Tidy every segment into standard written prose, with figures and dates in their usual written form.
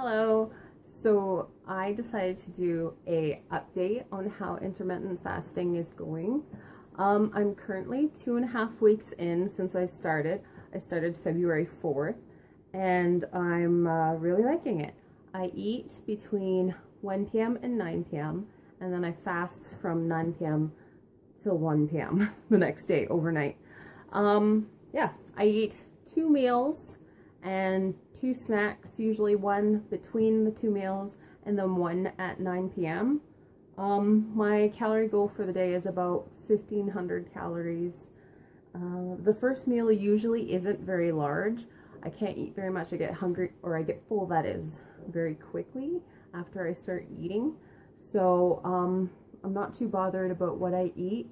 Hello. So I decided to do a update on how intermittent fasting is going. I'm currently 2.5 weeks in since I started. I started February 4th and I'm really liking it. I eat between 1 p.m. and 9 p.m. and then I fast from 9 p.m. till 1 p.m. the next day overnight. Yeah, I eat 2 meals and 2 snacks, usually one between the 2 meals and then one at 9 p.m. My calorie goal for the day is about 1,500 calories. The first meal usually isn't very large. I can't eat very much. I get hungry, or I get full, that is, very quickly after I start eating. So I'm not too bothered about what I eat.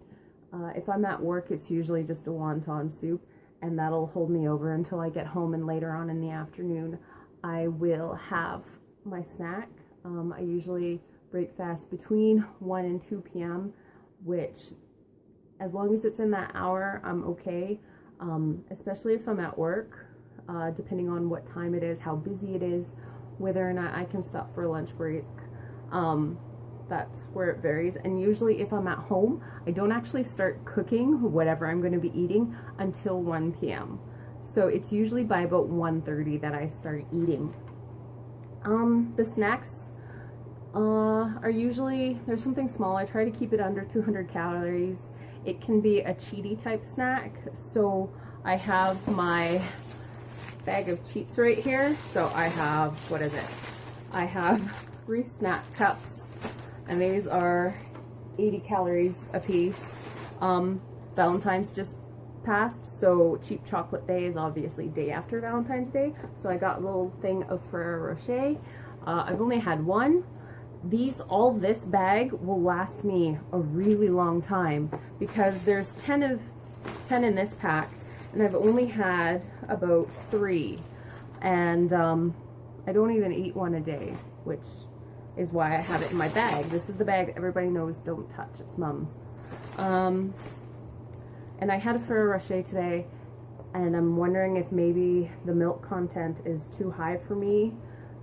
If I'm at work, it's usually just a wonton soup, and that'll hold me over until I get home, and later on in the afternoon I will have my snack. I usually break fast between 1 and 2 p.m., which, as long as it's in that hour, I'm okay, especially if I'm at work, depending on what time it is, how busy it is, whether or not I can stop for a lunch break. That's where it varies. And usually if I'm at home, I don't actually start cooking whatever I'm going to be eating until 1 p.m. So it's usually by about 1:30 that I start eating. The snacks are usually, there's something small. I try to keep it under 200 calories. It can be a cheaty type snack. So I have my bag of cheats right here. So I have, what is it? I have 3 snack cups. And these are 80 calories a piece. Valentine's just passed, so cheap chocolate day is obviously day after Valentine's Day. So I got a little thing of Ferrero Rocher. I've only had one. All this bag will last me a really long time because there's 10 in this pack, and I've only had about 3. And I don't even eat one a day, which is why I have it in my bag. This is the bag everybody knows don't touch. It's Mom's. And I had a Ferrero Rocher today, and I'm wondering if maybe the milk content is too high for me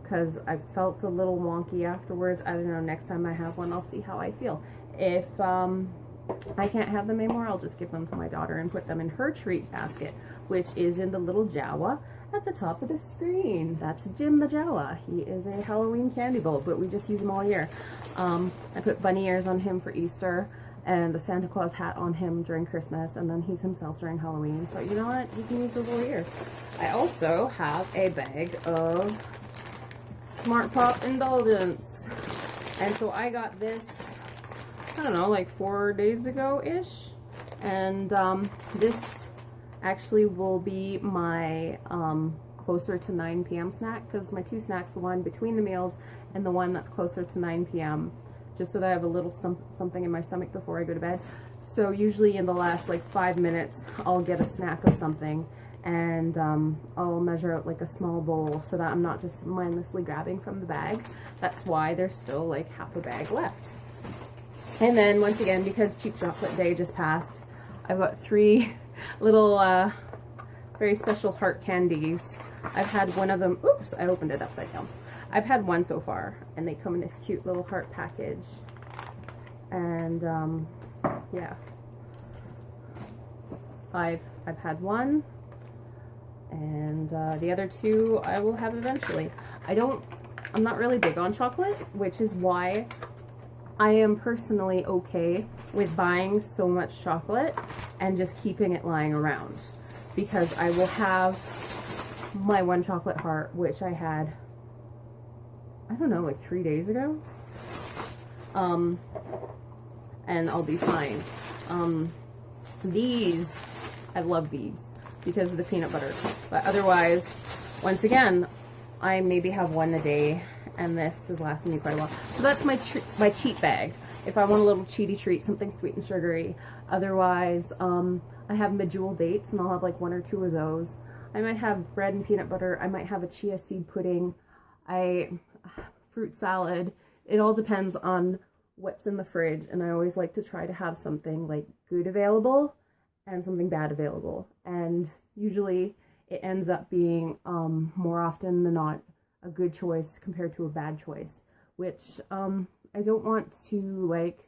because I felt a little wonky afterwards. I don't know, next time I have one, I'll see how I feel. If I can't have them anymore, I'll just give them to my daughter and put them in her treat basket, which is in the little Jawa at the top of the screen. That's Jim the Jawa. He is a Halloween candy bowl, but we just use him all year. I put bunny ears on him for Easter and a Santa Claus hat on him during Christmas, and then he's himself during Halloween. So you know what? You can use those all year. I also have a bag of Smart Pop Indulgence. And so I got this, I don't know, like 4 days ago-ish. And this actually will be my closer to 9 p.m. snack, because my 2 snacks, the one between the meals and the one that's closer to 9 p.m., just so that I have a little something in my stomach before I go to bed. So usually in the last like 5 minutes, I'll get a snack of something, and I'll measure out like a small bowl so that I'm not just mindlessly grabbing from the bag. That's why there's still like half a bag left. And then once again, because cheap chocolate day just passed, I've got 3 little very special heart candies. I've had one of them. Oops, I opened it upside down. I've had one so far, and they come in this cute little heart package. And yeah, I've had one, and the other 2 I will have eventually. I'm not really big on chocolate, which is why I am personally okay with buying so much chocolate and just keeping it lying around, because I will have my 1 chocolate heart, which I had, I don't know, like 3 days ago, and I'll be fine. These, I love these because of the peanut butter, but otherwise, once again, I maybe have 1 a day, and this is lasting me quite a while. So that's my cheat bag. If I want a little cheaty treat, something sweet and sugary. Otherwise, I have medjool dates, and I'll have like 1 or 2 of those. I might have bread and peanut butter. I might have a chia seed pudding. Fruit salad. It all depends on what's in the fridge, and I always like to try to have something like good available and something bad available. And usually it ends up being more often than not a good choice compared to a bad choice, which I don't want to like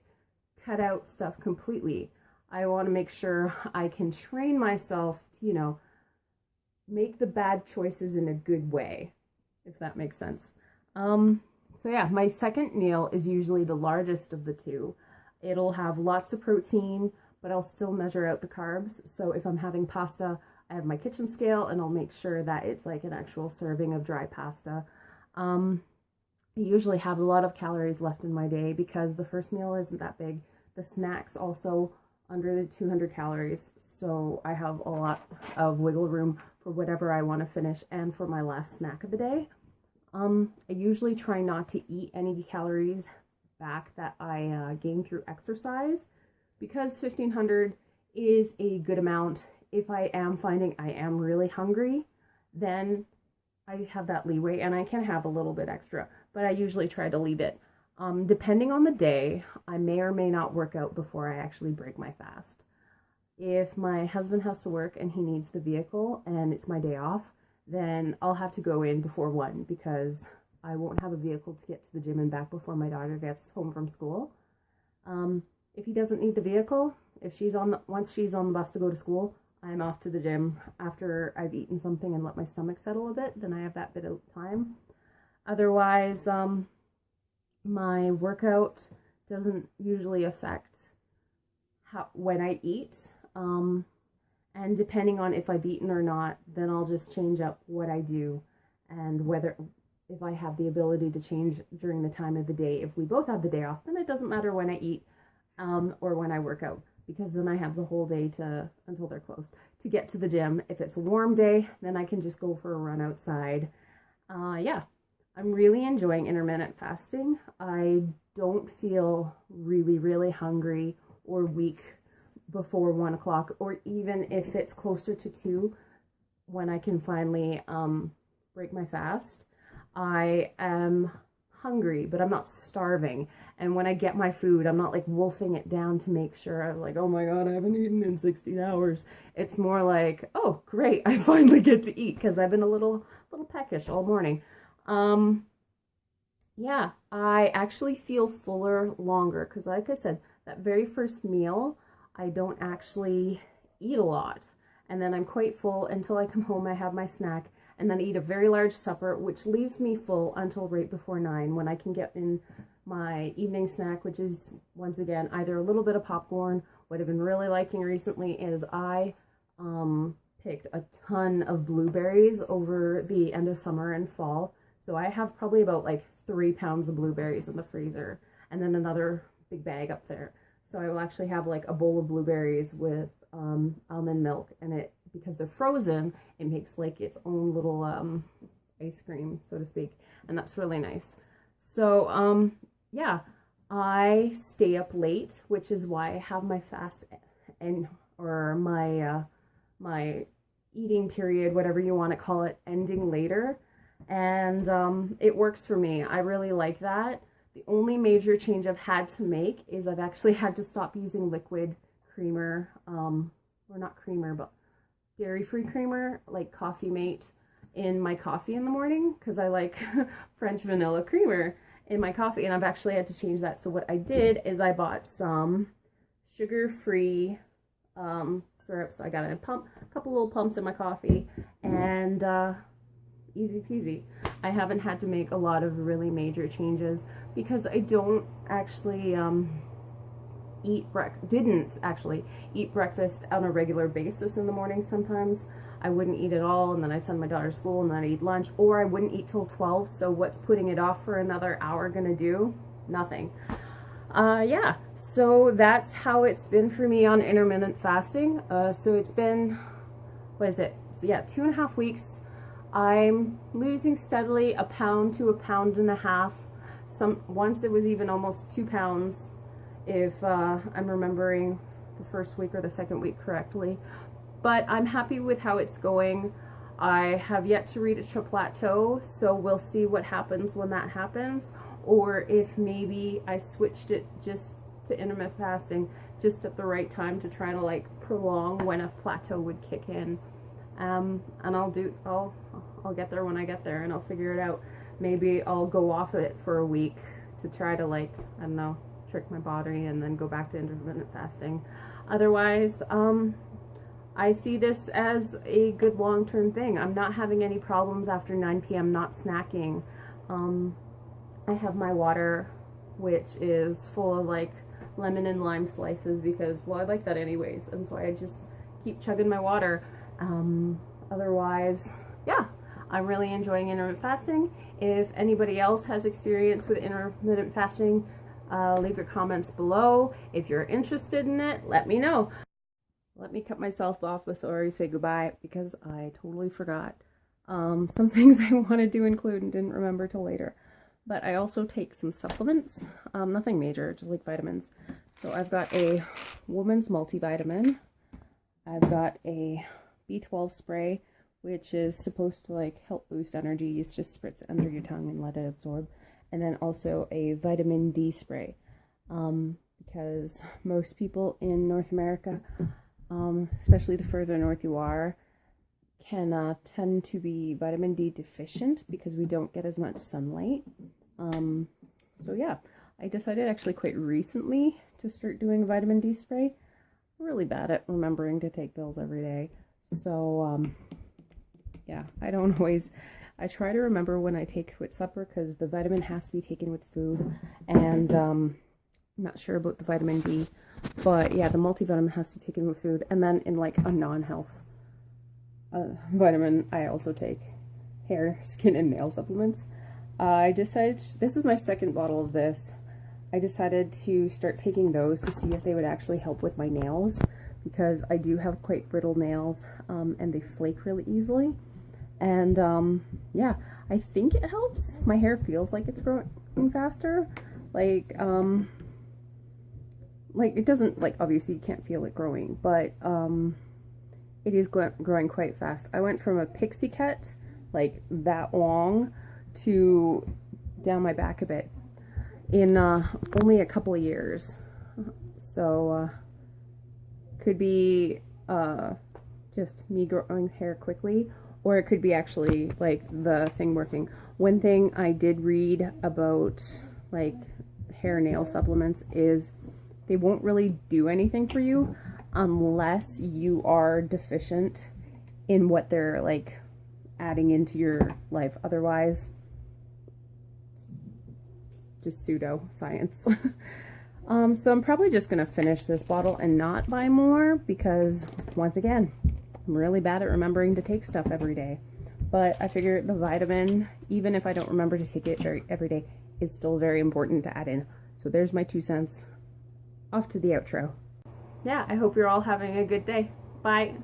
cut out stuff completely. I want to make sure I can train myself to, you know, make the bad choices in a good way, if that makes sense. So yeah, my second meal is usually the largest of the two. It'll have lots of protein, but I'll still measure out the carbs. So if I'm having pasta, I have my kitchen scale and I'll make sure that it's like an actual serving of dry pasta. I usually have a lot of calories left in my day because the first meal isn't that big. The snacks also under the 200 calories. So I have a lot of wiggle room for whatever I want to finish and for my last snack of the day. I usually try not to eat any calories back that I gain through exercise because 1500 is a good amount. If I am finding I am really hungry, then I have that leeway and I can have a little bit extra, but I usually try to leave it. Depending on the day, I may or may not work out before I actually break my fast. If my husband has to work and he needs the vehicle and it's my day off, then I'll have to go in before 1 because I won't have a vehicle to get to the gym and back before my daughter gets home from school. If he doesn't need the vehicle, if once she's on the bus to go to school, I'm off to the gym after I've eaten something and let my stomach settle a bit. Then I have that bit of time. Otherwise, my workout doesn't usually affect when I eat. And depending on if I've eaten or not, then I'll just change up what I do and if I have the ability to change during the time of the day. If we both have the day off, then it doesn't matter when I eat or when I work out, because then I have the whole day until they're closed to get to the gym. If it's a warm day, then I can just go for a run outside. Yeah, I'm really enjoying intermittent fasting. I don't feel really, really hungry or weak before 1 o'clock, or even if it's closer to 2 when I can finally break my fast. I am hungry, but I'm not starving. And when I get my food, I'm not like wolfing it down to make sure I'm like, oh my God, I haven't eaten in 16 hours. It's more like, oh great, I finally get to eat because I've been a little peckish all morning. Yeah, I actually feel fuller longer because like I said, that very first meal, I don't actually eat a lot. And then I'm quite full until I come home, I have my snack, and then eat a very large supper, which leaves me full until right before 9 when I can get in my evening snack, which is, once again, either a little bit of popcorn. What I've been really liking recently is I picked a ton of blueberries over the end of summer and fall. So I have probably about like 3 pounds of blueberries in the freezer and then another big bag up there. So I will actually have like a bowl of blueberries with almond milk, and because they're frozen, it makes like its own little ice cream, so to speak, and that's really nice. So yeah, I stay up late, which is why I have my fast or my eating period, whatever you want to call it, ending later, and it works for me. I really like that. The only major change I've had to make is I've actually had to stop using liquid creamer, or not creamer, but dairy-free creamer, like Coffee Mate, in my coffee in the morning, because I like French vanilla creamer in my coffee, and I've actually had to change that. So what I did is I bought some sugar-free syrup. So I got a couple little pumps in my coffee, and easy peasy. I haven't had to make a lot of really major changes because I don't actually didn't actually eat breakfast on a regular basis in the morning. Sometimes I wouldn't eat at all, and then I'd send my daughter to school, and then I'd eat lunch, or I wouldn't eat till 12. So what's putting it off for another hour gonna do? Nothing. Yeah, so that's how it's been for me on intermittent fasting. So it's been, what is it? So yeah, 2.5 weeks. I'm losing steadily 1 pound to 1.5 pounds. Once it was even almost 2 pounds, if I'm remembering the first week or the second week correctly. But I'm happy with how it's going. I have yet to reach a plateau, so we'll see what happens when that happens, or if maybe I switched it just to intermittent fasting just at the right time to try to like prolong when a plateau would kick in. And I'll get there when I get there, and I'll figure it out. maybe I'll go off it for a week to try to, like, I don't know, trick my body and then go back to intermittent fasting. Otherwise, I see this as a good long-term thing. I'm not having any problems after 9 p.m. not snacking. I have my water, which is full of like lemon and lime slices because, well, I like that anyways, and so I just keep chugging my water. Otherwise, yeah, I'm really enjoying intermittent fasting. If anybody else has experience with intermittent fasting, leave your comments below. If you're interested in it, let me know. Let me cut myself off before I say goodbye because I totally forgot some things I wanted to include and didn't remember till later. But I also take some supplements, nothing major, just like vitamins. So I've got a woman's multivitamin. I've got a B12 spray, which is supposed to like help boost energy. You just spritz it under your tongue and let it absorb. And then also a vitamin D spray, because most people in North America, especially the further north you are, can tend to be vitamin D deficient because we don't get as much sunlight. So yeah, I decided actually quite recently to start doing a vitamin D spray. I'm really bad at remembering to take pills every day. So yeah, I don't always, I try to remember when I take with supper because the vitamin has to be taken with food, and I'm not sure about the vitamin D, but yeah, the multivitamin has to be taken with food. And then in like a non-health vitamin, I also take hair, skin, and nail supplements. I decided, this is my second bottle of this. I decided to start taking those to see if they would actually help with my nails, because I do have quite brittle nails, and they flake really easily. And yeah, I think it helps. My hair feels like it's growing faster. Like it doesn't, like, obviously you can't feel it growing, but it is growing quite fast. I went from a pixie cut, like that long, to down my back a bit in only a couple of years. So could be just me growing hair quickly, or it could be actually like the thing working. One thing I did read about like hair nail supplements is they won't really do anything for you unless you are deficient in what they're like adding into your life. Otherwise, just pseudo science. So I'm probably just gonna finish this bottle and not buy more because, once again, I'm really bad at remembering to take stuff every day. But I figure the vitamin, even if I don't remember to take it every day, is still very important to add in. So there's my 2 cents. Off to the outro. Yeah, I hope you're all having a good day. Bye.